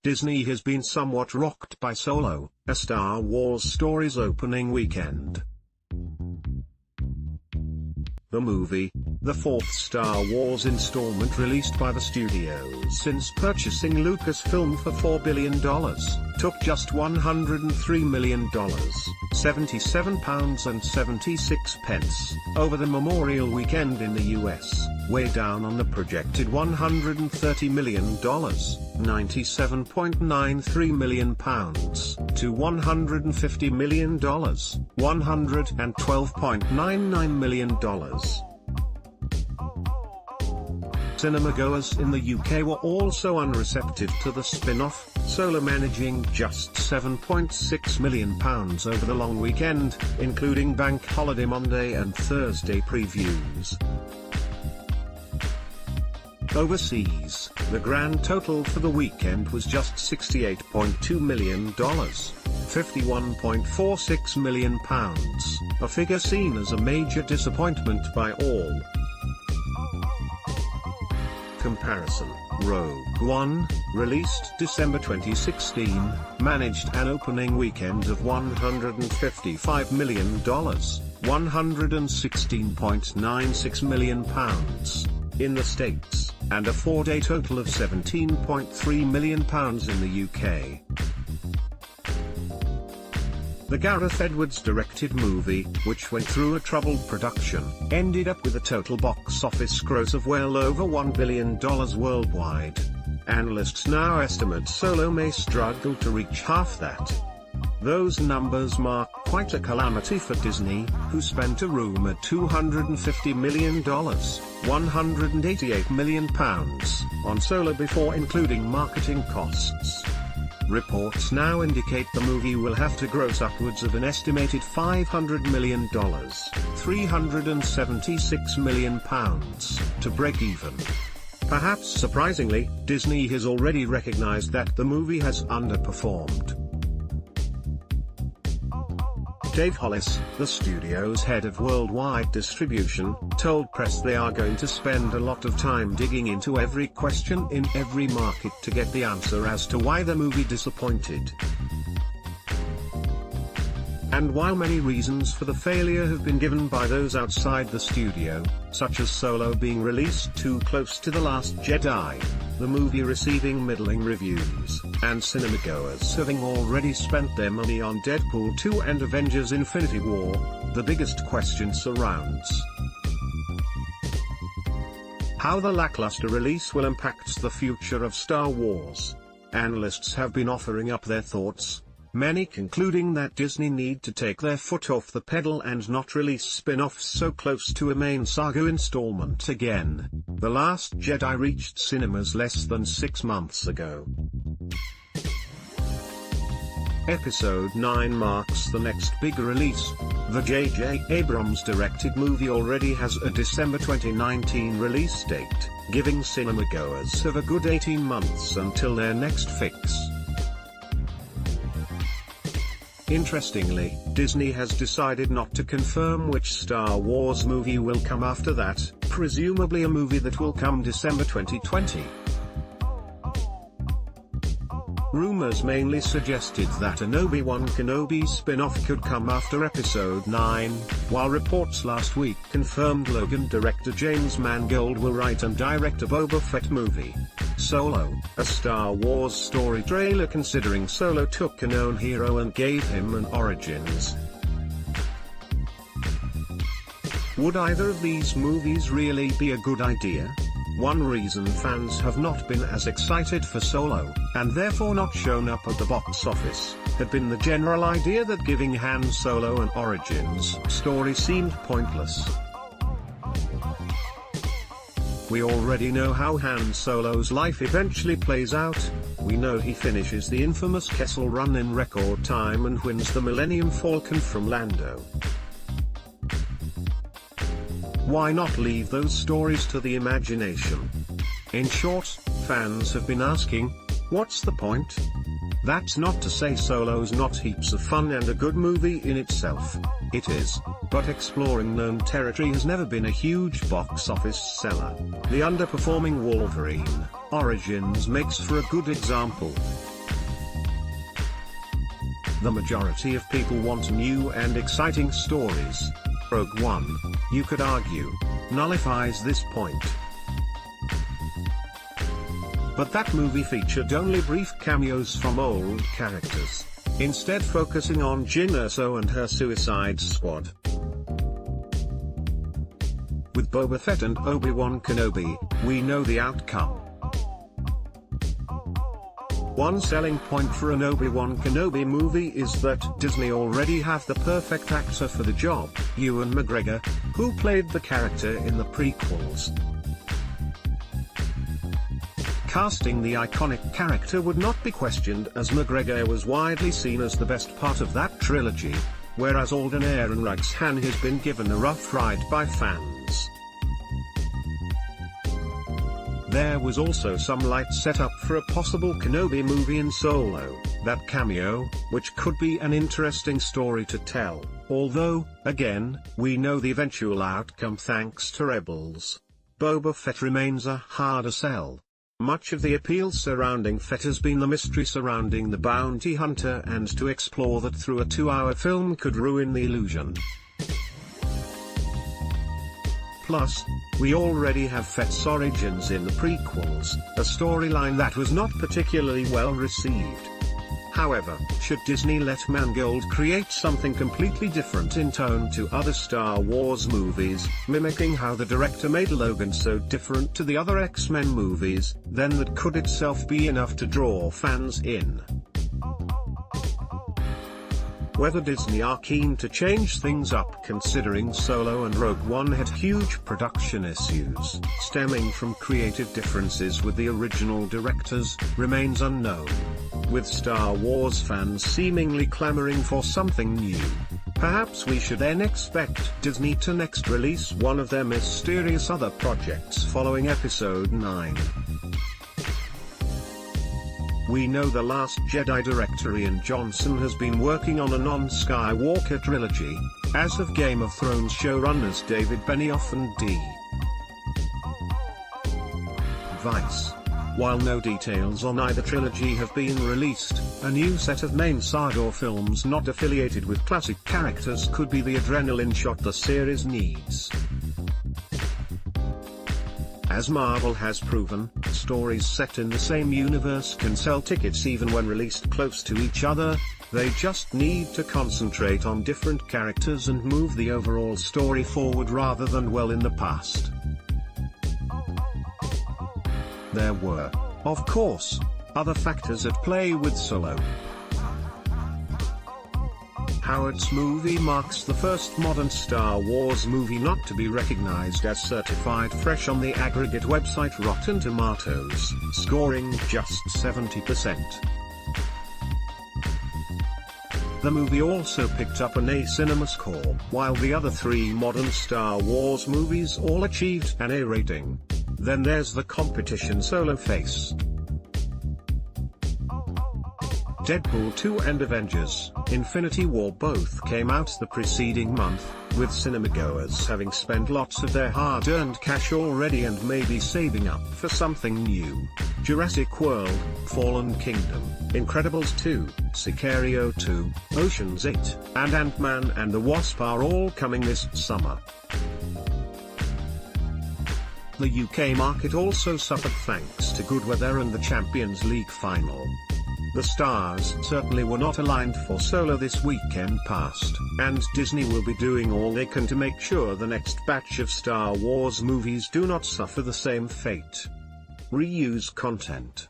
Disney has been somewhat rocked by Solo, a Star Wars story's opening weekend. The movie, the fourth Star Wars installment released by the studios since purchasing Lucasfilm for $4 billion, took just $103 million, £77.76, over the Memorial Weekend in the US, way down on the projected $130 million, £97.93 million, to $150 million, $112.99 million. Cinemagoers in the UK were also unreceptive to the spin-off, Solo managing just £7.6 million over the long weekend, including Bank Holiday Monday and Thursday previews. Overseas, the grand total for the weekend was just $68.2 million, £51.46 million, a figure seen as a major disappointment by all. Comparison: Rogue One, released December 2016, managed an opening weekend of $155 million, £116.96 million, in the States, and a 4-day total of £17.3 million in the UK. The Gareth Edwards-directed movie, which went through a troubled production, ended up with a total box office gross of well over $1 billion worldwide. Analysts now estimate Solo may struggle to reach half that. Those numbers mark quite a calamity for Disney, who spent a rumored $250 million, £188 million, on Solo before including marketing costs. Reports now indicate the movie will have to gross upwards of an estimated $500 million, £376 million, to break even. Perhaps surprisingly, Disney has already recognized that the movie has underperformed. Dave Hollis, the studio's head of worldwide distribution, told press they are going to spend a lot of time digging into every question in every market to get the answer as to why the movie disappointed. And while many reasons for the failure have been given by those outside the studio, such as Solo being released too close to The Last Jedi, the movie receiving middling reviews, and cinemagoers having already spent their money on Deadpool 2 and Avengers Infinity War, the biggest question surrounds how the lackluster release will impact the future of Star Wars. Analysts have been offering up their thoughts, many concluding that Disney need to take their foot off the pedal and not release spin-offs so close to a main saga installment again. The Last Jedi reached cinemas less than 6 months ago. Episode 9 marks the next big release. The J.J. Abrams-directed movie already has a December 2019 release date, giving cinemagoers a good 18 months until their next fix. Interestingly, Disney has decided not to confirm which Star Wars movie will come after that, presumably a movie that will come December 2020. Rumors mainly suggested that an Obi-Wan Kenobi spin-off could come after Episode 9, while reports last week confirmed Logan director James Mangold will write and direct a Boba Fett movie. Solo, a Star Wars story trailer considering Solo took a known hero and gave him an origins. Would either of these movies really be a good idea? One reason fans have not been as excited for Solo, and therefore not shown up at the box office, had been the general idea that giving Han Solo an origins story seemed pointless. We already know how Han Solo's life eventually plays out. We know he finishes the infamous Kessel Run in record time and wins the Millennium Falcon from Lando. Why not leave those stories to the imagination? In short, fans have been asking, what's the point? That's not to say Solo's not heaps of fun and a good movie in itself. It is, but exploring known territory has never been a huge box office seller. The underperforming Wolverine Origins makes for a good example. The majority of people want new and exciting stories. Rogue One, you could argue, nullifies this point. But that movie featured only brief cameos from old characters, instead focusing on Jyn Erso and her Suicide Squad. With Boba Fett and Obi-Wan Kenobi, we know the outcome. One selling point for an Obi-Wan Kenobi movie is that Disney already have the perfect actor for the job, Ewan McGregor, who played the character in the prequels. Casting the iconic character would not be questioned, as McGregor was widely seen as the best part of that trilogy, whereas Alden Ehrenreich's Han has been given a rough ride by fans. There was also some light set up for a possible Kenobi movie in Solo, that cameo, which could be an interesting story to tell, although, again, we know the eventual outcome thanks to Rebels. Boba Fett remains a harder sell. Much of the appeal surrounding Fett has been the mystery surrounding the bounty hunter, and to explore that through a 2-hour film could ruin the illusion. Plus, we already have Fett's origins in the prequels, a storyline that was not particularly well received. However, should Disney let Mangold create something completely different in tone to other Star Wars movies, mimicking how the director made Logan so different to the other X-Men movies, then that could itself be enough to draw fans in. Whether Disney are keen to change things up, considering Solo and Rogue One had huge production issues stemming from creative differences with the original directors, remains unknown. With Star Wars fans seemingly clamoring for something new, perhaps we should then expect Disney to next release one of their mysterious other projects following Episode 9. We know The Last Jedi director Rian Johnson has been working on a non-Skywalker trilogy, as have Game of Thrones showrunners David Benioff and D. Weiss. While no details on either trilogy have been released, a new set of main saga films not affiliated with classic characters could be the adrenaline shot the series needs. As Marvel has proven, stories set in the same universe can sell tickets even when released close to each other. They just need to concentrate on different characters and move the overall story forward rather than dwell in the past. There were, of course, other factors at play with Solo. Howard's movie marks the first modern Star Wars movie not to be recognized as certified fresh on the aggregate website Rotten Tomatoes, scoring just 70%. The movie also picked up an A cinema score, while the other 3 modern Star Wars movies all achieved an A rating. Then there's the competition Solo faced. Deadpool 2 and Avengers: Infinity War both came out the preceding month, with cinemagoers having spent lots of their hard-earned cash already and maybe saving up for something new. Jurassic World: Fallen Kingdom, Incredibles 2, Sicario 2, Ocean's 8, and Ant-Man and the Wasp are all coming this summer. The UK market also suffered thanks to good weather and the Champions League final. The stars certainly were not aligned for Solo this weekend past, and Disney will be doing all they can to make sure the next batch of Star Wars movies do not suffer the same fate. Reuse content.